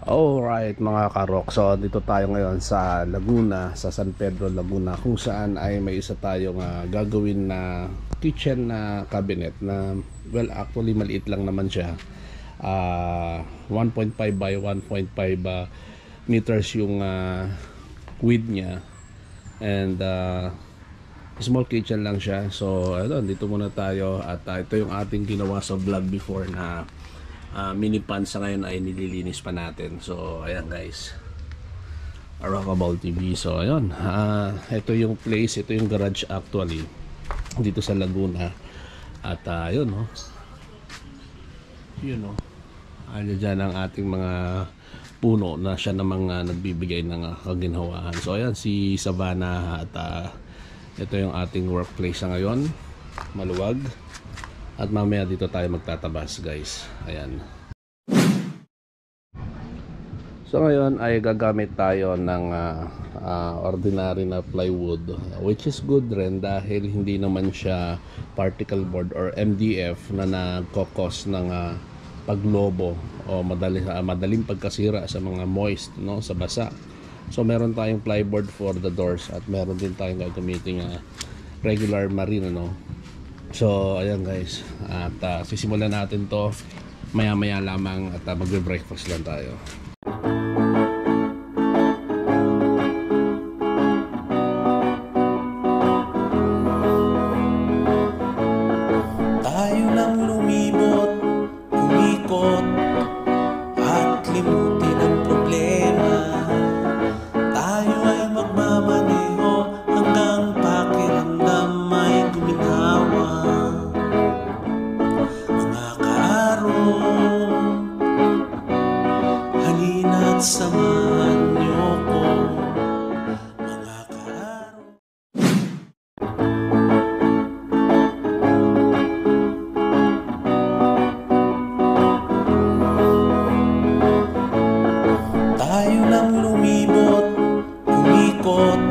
Alright mga karok, so dito tayo ngayon sa Laguna, sa San Pedro, Laguna, kung saan ay may isa tayong gagawin na kitchen na cabinet na, well, actually maliit lang naman siya. 1.5 by 1.5 meters yung width niya, and small kitchen lang siya. So ayun, dito muna tayo, at ito yung ating ginawa sa vlog before na mini pan. Sa ngayon ay nililinis pa natin. So ayan guys, Rockaball TV. So ayun, ito yung place, ito yung garage actually dito sa Laguna. At ayun, no, yun, no, ano dyan ang ating mga puno na siya namang nagbibigay ng kaginhawahan. So ayan si Savannah, at ito yung ating workplace sa ngayon, maluwag. At mamaya dito tayo magtatabas guys. Ayan. So ngayon ay gagamit tayo ng ordinary na plywood, which is good rin dahil hindi naman siya particle board or MDF na nagkokos ng paglobo o madaling pagkasira sa mga moist, no, sa basa. So meron tayong plyboard for the doors, at meron din tayong gagamiting regular marine, no. So ayan guys, at sisimulan natin to maya maya lamang, at magbe-breakfast lang tayo. Tayo nang lumibot, umikot, at limutin ang problema. Tayo ay magmamaneho hanggang pakiramdam ay guminawa. Mga kaarong, halina't samahan niyo ko. Mga kaarong. Tayo nang lumibot, umikot,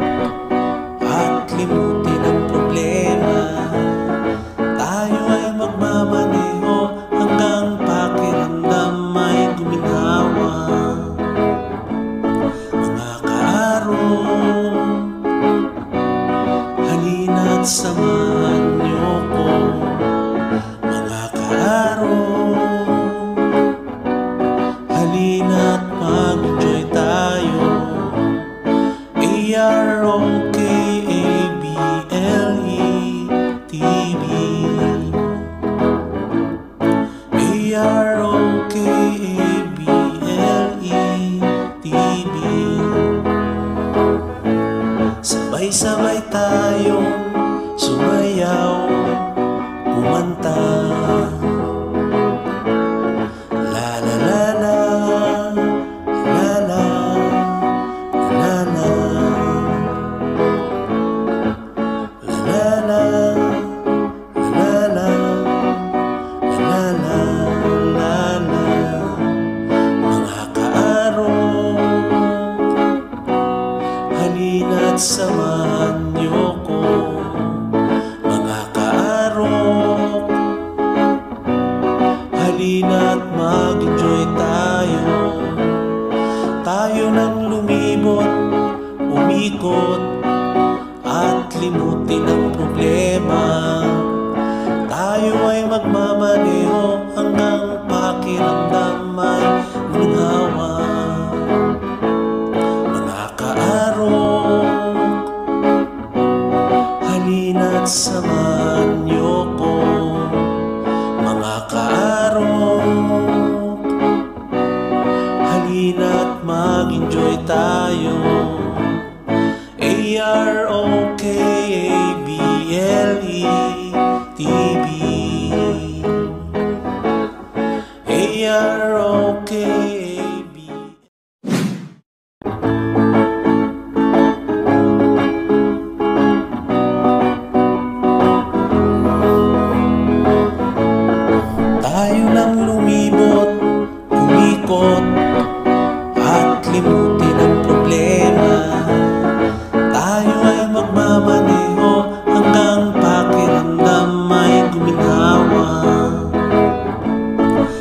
at limutin ang problema. Tayo ay magmamaneho hanggang pakiramdam ay guminawa. Mga kaarong, halina't samahan niyo ko. Mga kaarong, halina't mag-enjoy tayo. AROKABLE TV, AROKABLE TV. Sabay-sabay tayong sumayaw, kumanta. La la la la, la la, la la, la la, la la, la la, la la. Mga kaarong, halina't samahan niyo ko. Mga kaarong, halina't mag-enjoy tayo. Tayo nang lumibot, umikot, at limutin ang problema. Tayo ay magmamaneho hanggang pakiramdam ay guminawa. Mga kaarong, halina't samahan niyo ko. Mga kaarong, halina't mag-enjoy tayo. AROKABLE TV, AROKAB. Tayo nang lumibot, umikot, at limutin ang problema. Tayo ay magmamaneho hanggang pakiramdam ay guminawa.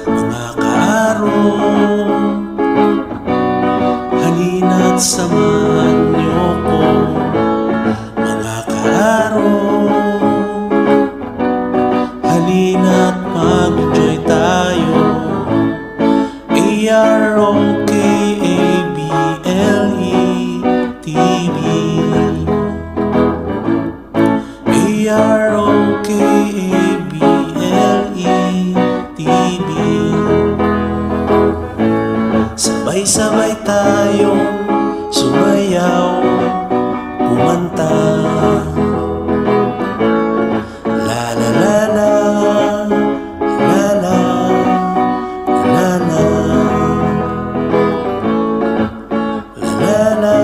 Mga kaarong, A-R-O-K-A-B-L-E-T-V. A-R-O-K-A-B-L-E-T-V. Sabay-sabay tayong sumayaw, kumanta. La la la la, la la, la la, la la,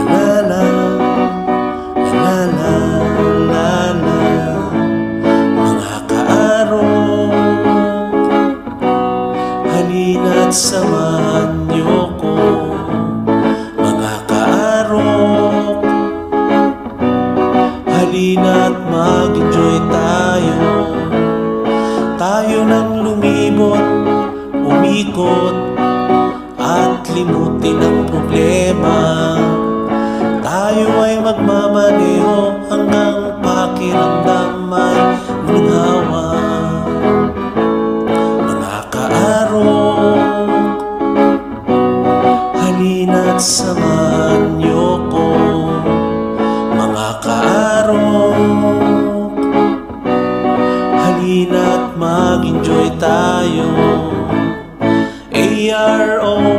la la, la la, la la. Mga kaarong, halina't samahan niyo ko. Mga kaarong, halina't mag-enjoy tayo. Tayo nang lumibot, umikot, at limutin ang problema. Tayo ay magmamaneho hanggang pakiramdam ay luminhawa. Mga kaarong, halina't samahan niyo ko. Mga kaarong, halina't mag-enjoy tayo. A-R-O-K-A-B-L-E-T-V.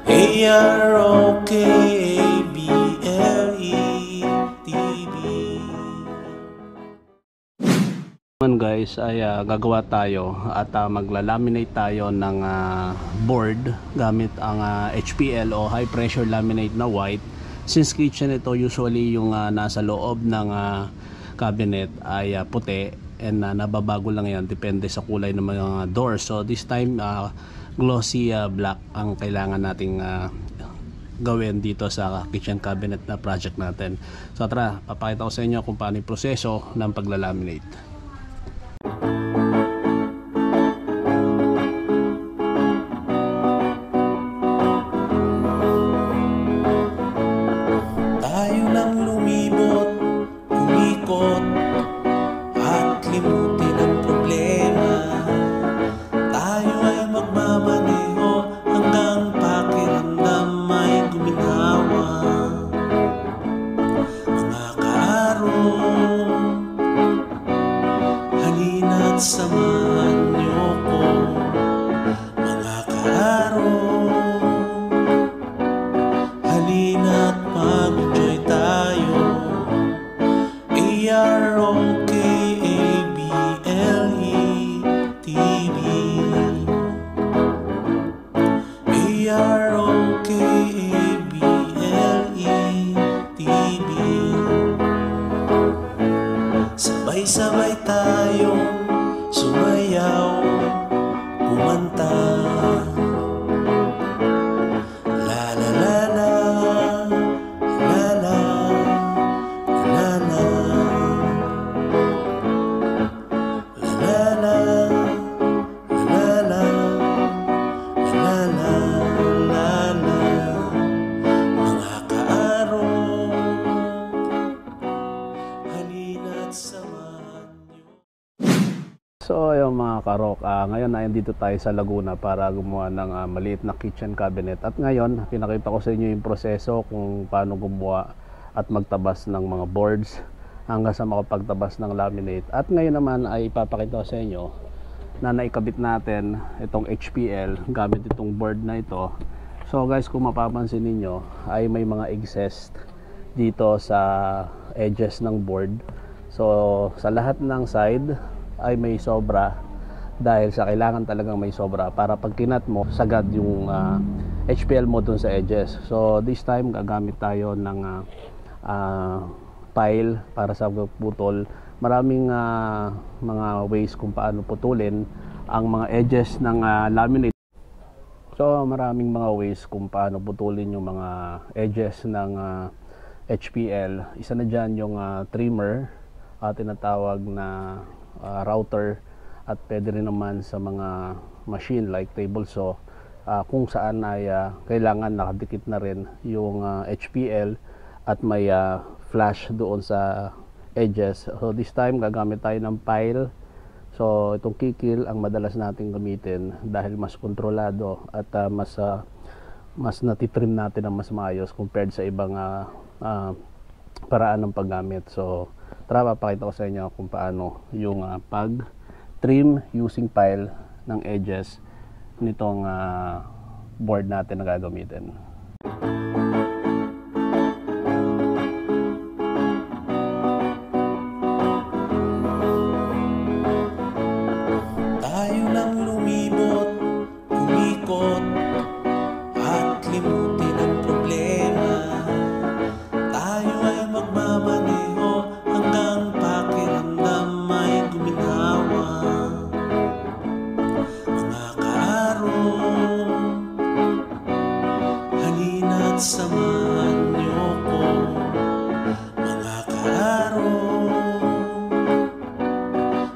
A-R-O-K-A-B-L-E-T-V. Naman guys ay gagawa tayo at magla-laminate tayo ng board gamit ang HPL o high pressure laminate na white. Since kitchen ito, usually yung nasa loob ng cabinet ay puti, and nababago lang yan depende sa kulay ng mga doors. So this time glossy black ang kailangan nating gawin dito sa kitchen cabinet na project natin. So tara, papakita ko sa inyo kung paano yung proseso ng pagla-laminate. Tayo nang lumibot, umikot, at limutin ang problema. Tayo ay magmamaneho hanggang pakiramdam ay guminawa. Mga kaarong, halina't samahan niyo ko. Mga kaarong, halina't mag-enjoy tayo. A-R-O-K-A-B-L-E-T-V. A-R-O-K-A-B-L-E-T-V. Sabay-sabay tayong sumayaw, kumanta. La la la la, la la, la la, la la, la la, la la, la la. Mga kaarong, halina't samahan niyo. So ayun mga karok, ngayon na dito tayo sa Laguna para gumawa ng maliit na kitchen cabinet. At ngayon, pinakita ko sa inyo yung proseso kung paano gumawa at magtabas ng mga boards hanggang sa makapagtabas ng laminate. At ngayon naman ay ipapakita ko sa inyo na naikabit natin itong HPL gamit itong board na ito. So guys, kung mapapansin ninyo ay may mga excess dito sa edges ng board. So sa lahat ng side ay may sobra, dahil sa kailangan talagang may sobra para pag kinat mo sagad yung HPL mo dun sa edges. So this time gagamit tayo ng pile para sa putol. Maraming mga ways kung paano putulin ang mga edges ng laminate. So maraming mga ways kung paano putulin yung mga edges ng HPL. Isa na dyan yung trimmer, tinatawag na router, at pwede rin naman sa mga machine like table saw, kung saan ay kailangan nakadikit na rin yung HPL at may flash doon sa edges. So this time gagamit tayo ng pile. So itong kikil ang madalas nating gamitin dahil mas kontrolado at mas natitrim natin ng mas maayos compared sa ibang paraan ng paggamit. So tara, papakita ko sa inyo kung paano yung pag trim using pile ng edges nitong board natin na gagamitin. Tayo nang lumibot, umikot, at limutin ang problema. Tayo ay magmamaneho hanggang pakiramdam ay guminawa. Mga kaarong, halina't samahan niyo ko. Mga kaarong,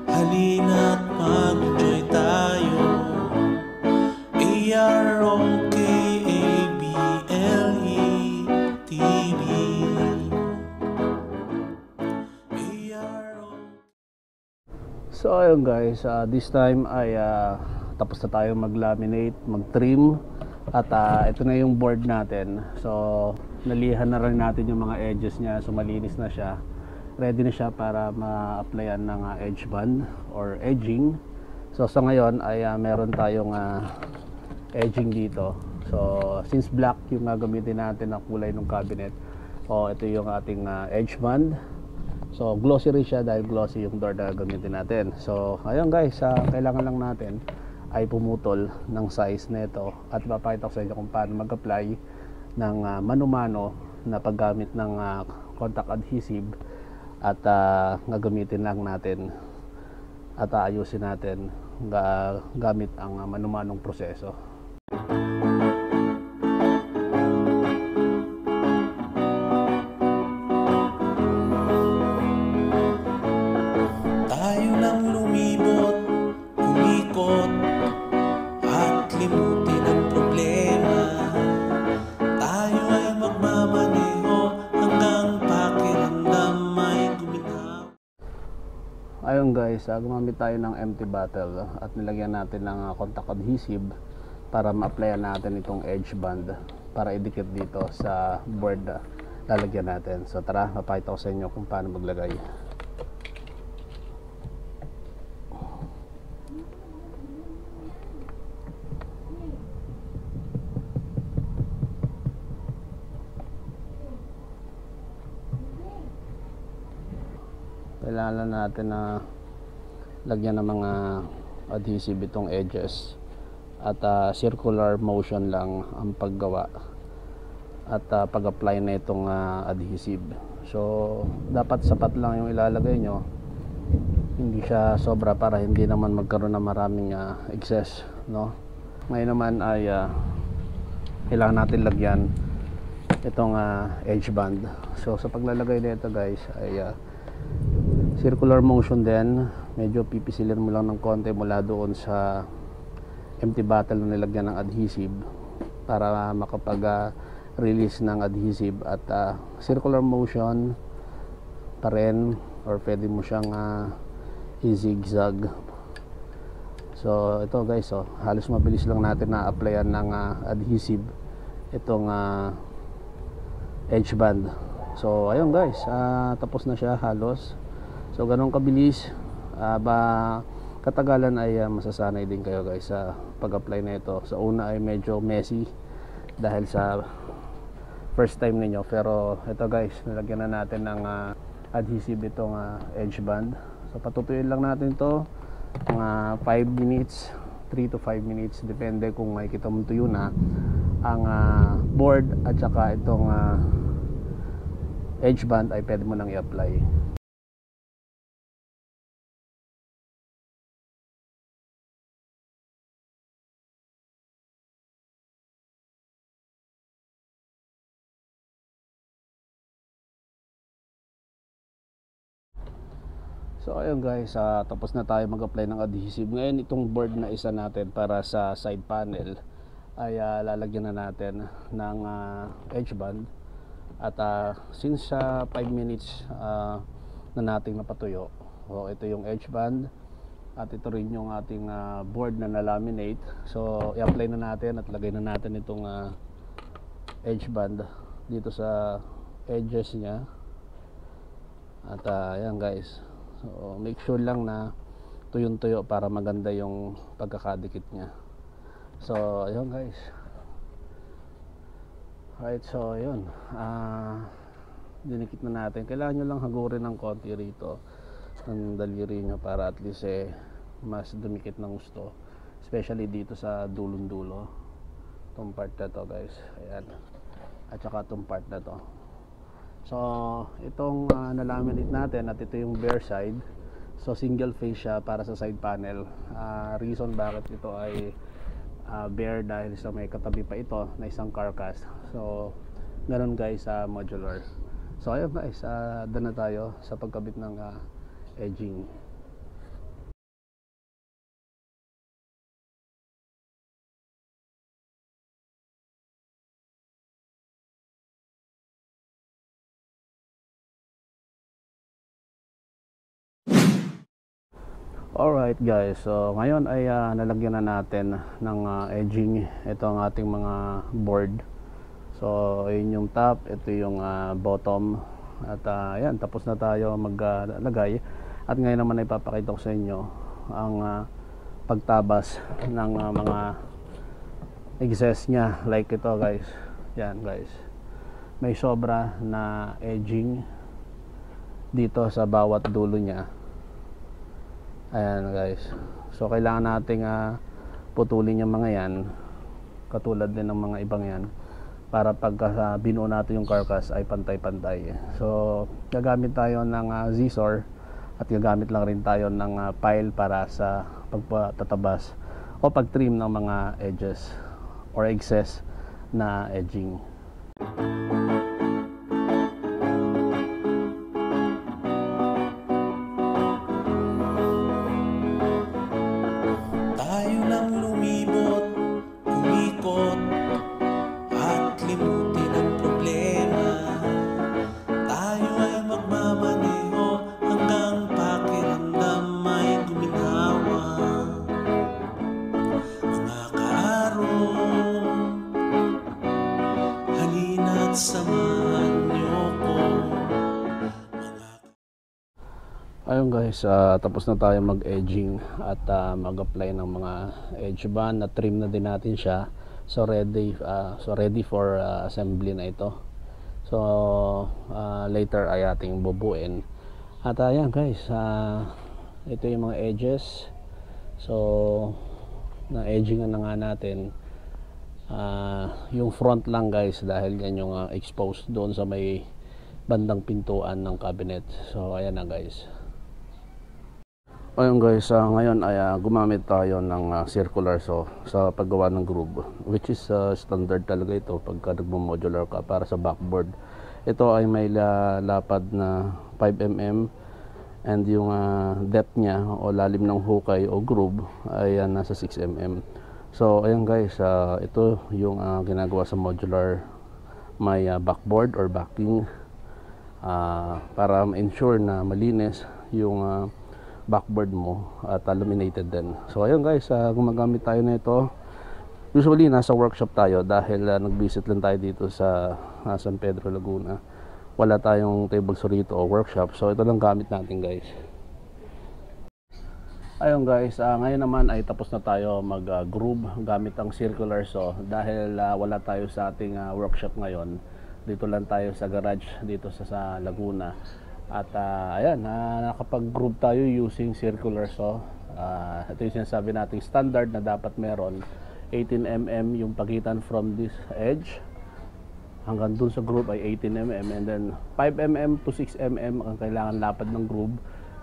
halina't mag-enjoy tayo. AROKABLE TV. So ayun guys, this time ay tapos na tayo mag-laminate, mag-trim at ito na yung board natin. So nalihan na rin natin yung mga edges niya, so malinis na siya. Ready na siya para ma-applyan ng edge band or edging. So sa ngayon ay meron tayong edging dito. So since black yung gagamitin natin na kulay ng cabinet, ito yung ating edge band. So glossy rin siya dahil glossy yung door na gagamitin natin. So ayun guys, kailangan lang natin ay pumutol ng size nito at ipapakita ko sa inyo kung paano mag-apply ng mano-mano na paggamit ng contact adhesive at gagamitin lang natin at ayusin natin gamit ang mano-manong proseso. Tayo nang lumibot, umikot, at limutin ang problema. Tayo ay magmamaneho hanggang pakiramdam ay guminaw. Ayun guys, gumamit tayo ng empty bottle at nilagyan natin ng contact adhesive para ma-applyan natin itong edge band para idikit dito sa board na lalagyan natin. So tara, papakita ko sa inyo kung paano maglagay. Kailangan natin na lagyan ng mga adhesive itong edges at circular motion lang ang paggawa at pag-apply na itong adhesive. So dapat sapat lang yung ilalagay nyo, hindi siya sobra para hindi naman magkaroon ng maraming excess, no? Ngayon naman ay kailangan natin lagyan itong edge band. So sa paglalagay nito guys ay circular motion din. Medyo pipisilin mo lang ng konti mula doon sa empty bottle na nilagyan ng adhesive para makapag release ng adhesive at circular motion pa rin, or pwede mo siyang i-zigzag. So ito guys, halos mabilis lang natin na applyan ng adhesive itong edge band. So ayun guys, tapos na siya halos. So ganun kabilis, katagalan ay masasanay din kayo guys sa pag-apply na ito. Sa una ay medyo messy dahil sa first time ninyo, pero ito guys, nilagyan na natin ng adhesive itong edge band. So patutuyin lang natin ito mga 5 minutes, 3 to 5 minutes, depende kung makikita mo tuyo na ang board at saka itong edge band ay pwede mo nang i-apply. So ayun guys, tapos na tayo mag-apply ng adhesive. Ngayon itong board na isa natin para sa side panel ay lalagyan na natin ng edge band. At since 5 minutes na nating napatuyo. So ito yung edge band at ito rin yung ating board na na-laminate. So i-apply na natin at lagay na natin itong edge band dito sa edges niya. At ayan guys, so make sure lang na tuyong-tuyo para maganda yung pagkakadikit niya. So ayun guys, right, so ayun, dinikit na natin. Kailangan nyo lang hagurin ng konti rito ng daliri nyo para at least mas dumikit ng gusto, especially dito sa dulong-dulo, itong part na to guys, ayan, at saka itong part na to. So itong nalaminate natin at ito yung bare side, so single face siya para sa side panel. Reason bakit ito ay bare dahil sa may katabi pa ito na isang carcass. So ganun guys sa modular. So ayun guys, done na tayo sa pagkabit ng edging. Alright guys, so ngayon ay nalagyan na natin ng edging ito ang ating mga board. So yun yung top, ito yung bottom. At ayan, tapos na tayo maglagay. At ngayon naman ay papakita ko sa inyo ang pagtabas ng mga excess nya. Like ito guys, yan guys, may sobra na edging dito sa bawat dulo nya. Ayan guys, so kailangan nating putulin yung mga yan, katulad din ng mga ibang yan, para pagka binuo natin yung carcass ay pantay-pantay. So gagamit tayo ng Z-saw at gagamit lang rin tayo ng file para sa pagtatabas o pag-trim ng mga edges or excess na edging. Tayo nang lumibot, umikot, at limutin ang problema. Tayo ay magmamaneho hanggang pakiramdam ay guminawa. Mga kaarong, halina't samahan niyo ko. Ayun guys, tapos na tayo mag-edging at mag-apply ng mga edge band. Na trim na din natin siya. So ready for assembly na ito. So later ay ating bubuin. At ayan guys, ito yung mga edges. So na edging na nga natin. Yung front lang guys, dahil yan yung exposed doon sa may bandang pintuan ng cabinet. So ayan na guys. Ayun guys, ngayon ay gumamit tayo ng circular saw sa paggawa ng groove, which is standard talaga ito pagka nagmo-modular ka para sa backboard. Ito ay may lapad na 5mm and yung depth niya o lalim ng hukay o groove ay nasa 6mm. So ayun guys, ito yung ginagawa sa modular, may backboard or backing para ma-ensure na malinis yung backboard mo at laminated din. So ayun guys, gumagamit tayo na ito. Usually nasa workshop tayo dahil nag-visit lang tayo dito sa San Pedro, Laguna. Wala tayong table saw rito o workshop, so ito lang gamit natin guys. Ayun guys, ngayon naman ay tapos na tayo mag-groove gamit ang circular saw dahil wala tayo sa ating workshop ngayon. Dito lang tayo sa garage dito sa Laguna. At ayan, nakapag-groove tayo using circular saw. Ito yung sinasabi nating standard na dapat meron 18mm yung pagitan from this edge hanggang dun sa groove ay 18mm, and then 5mm to 6mm ang kailangan lapad ng groove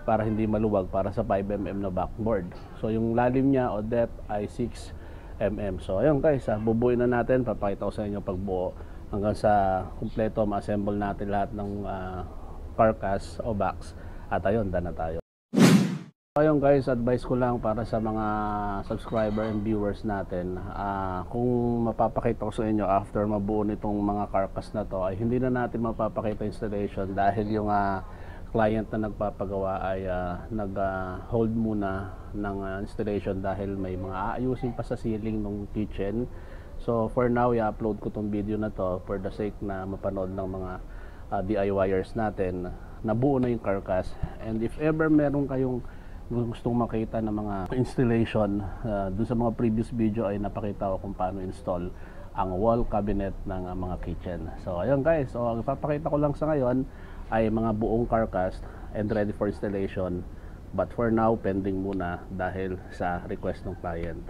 para hindi maluwag para sa 5mm na backboard. So yung lalim niya o depth ay 6mm. So ayun guys, bubuin na natin. Papakita ko sa inyo pagbuo hanggang sa kumpleto ma-assemble natin lahat ng carcass o box. At ayun, done na tayo. Ayun guys, advice ko lang para sa mga subscriber and viewers natin, kung mapapakita ko sa inyo after mabuo nitong mga carcass na to ay hindi na natin mapapakita installation dahil yung client na nagpapagawa ay nag-hold muna ng installation dahil may mga aayusin pa sa ceiling ng kitchen. So for now, i-upload ko tong video na to for the sake na mapanood ng mga DIYers natin na buo na yung carcass. And if ever meron kayong gustong makita ng mga installation, dun sa mga previous video ay napakita ko kung paano install ang wall cabinet ng mga kitchen. So ayun guys, so ang ipapakita ko lang sa ngayon ay mga buong carcass and ready for installation, but for now pending muna dahil sa request ng client.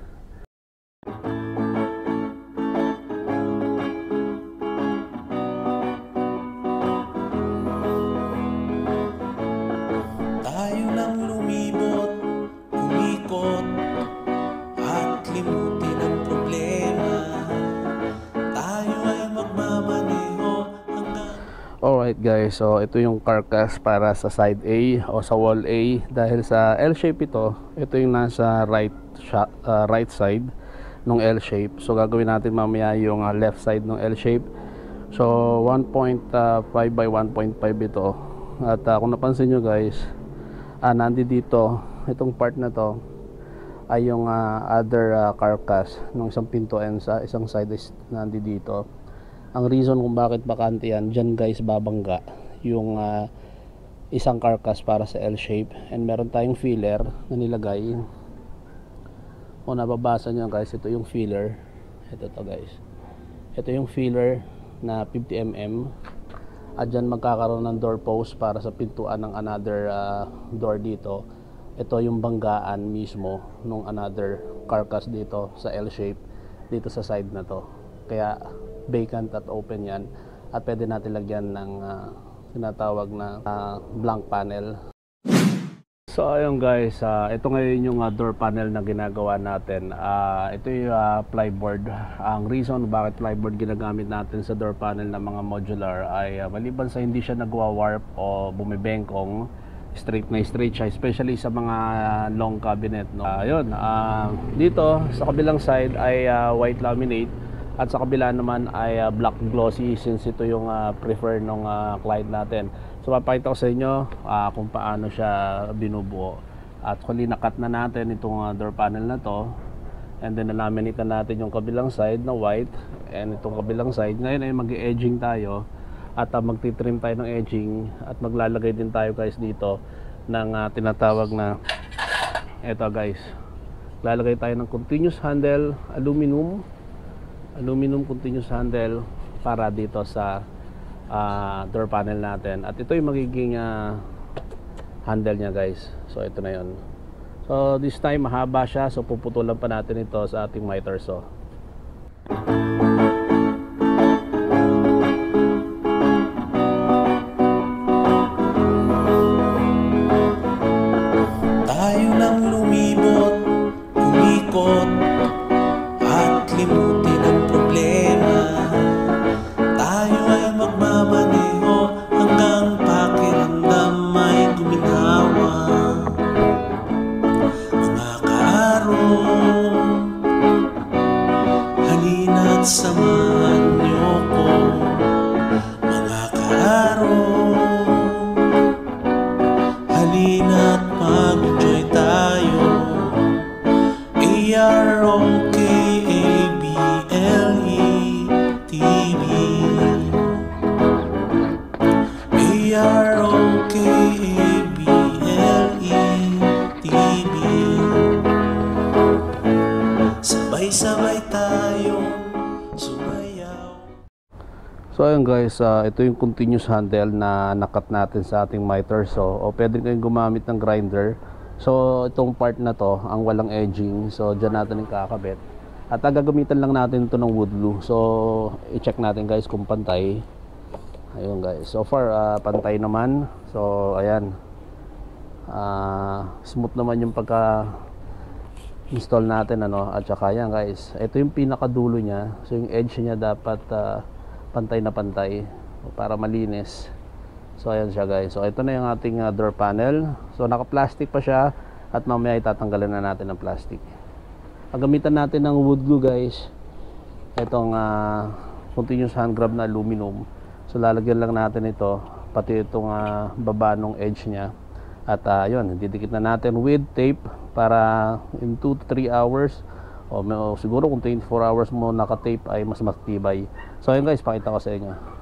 Tayo nang lumibot, umikot, at limutin ang problema. Tayo ay magmamaneho hanggang... Alright guys, so ito yung carcass para sa side A o sa wall A. Dahil sa L-shape ito yung nasa right side ng L-shape. So gagawin natin mamaya yung left side ng L-shape. So 1.5 by 1.5 ito. At kung napansin nyo guys, nandito itong part na to ay yung other carcass ng isang pinto, and sa isang side is nandito. Ang reason kung bakit bakante yan, dyan guys babangga yung isang carcass para sa L-shape, and meron tayong filler na nilagay. Kung nababasa nyo guys, ito yung filler. Ito to guys, ito yung filler na 50mm, at dyan magkakaroon ng door post para sa pintuan ng another door dito. Ito yung banggaan mismo nung another carcass dito sa L-shape dito sa side na to, kaya vacant at open yan, at pwede natin lagyan ng tinatawag na blank panel. So ayun guys, ito ngayon yung door panel na ginagawa natin. Ito yung plyboard. Ang reason bakit plyboard ginagamit natin sa door panel ng mga modular ay maliban sa hindi siya nagwa-warp o bumibengkong, straight siya, especially sa mga long cabinet, no? Ayun, dito sa kabilang side ay white laminate, at sa kabila naman ay black glossy, since ito yung prefer ng client natin. So papakita ko sa inyo kung paano siya binubuo. At kung nakat na natin itong door panel na to, and then nalaminate na natin yung kabilang side na white, and itong kabilang side ngayon ay mag-edging tayo, at magtitrim tayo ng edging, at maglalagay din tayo guys dito ng tinatawag na, eto guys, lalagay tayo ng continuous handle aluminum continuous handle para dito sa door panel natin. At ito yung magiging handle nya guys. So ito na yun. So this time mahaba siya, so puputulan pa natin ito sa ating miter saw. Tayo nang lumibot, umikot, at limutin ang problema. Tayo ay magmamaneho hanggang pakiramdam ay guminawa. Mga kaarong, halina't samahan niyo ko. Mga kaarong, halina't mag-enjoy tayo. AROKABLE-TV, AROKABLE-TV. Sabay-sabay tayong sumayaw. So ayun guys, ito yung continuous handle na nakat natin sa ating miter saw, o pwede kayong gumamit ng grinder. So itong part na to ang walang edging, so dyan natin yung kakabit, at gagamitan lang natin ito ng wood glue. So i-check natin guys kung pantay. Ayun guys, so far pantay naman. So ayan, smooth naman yung pagka install natin, ano. At saka yan guys, ito yung pinakadulo nya, so yung edge nya dapat pantay na pantay para malinis. So ayan siya guys. So ito na yung ating door panel. So naka-plastic pa siya, at mamaya itatanggalan na natin ang plastic. Ang gamitan natin ng wood glue guys, itong continuous hand grab na aluminum. So lalagyan lang natin ito pati itong baba ng edge niya. At yun, didikit na natin with tape para in 2 to 3 hours o siguro kung 24 hours mo naka-tape ay mas matibay. So ayun guys, pakita ko sa inyo.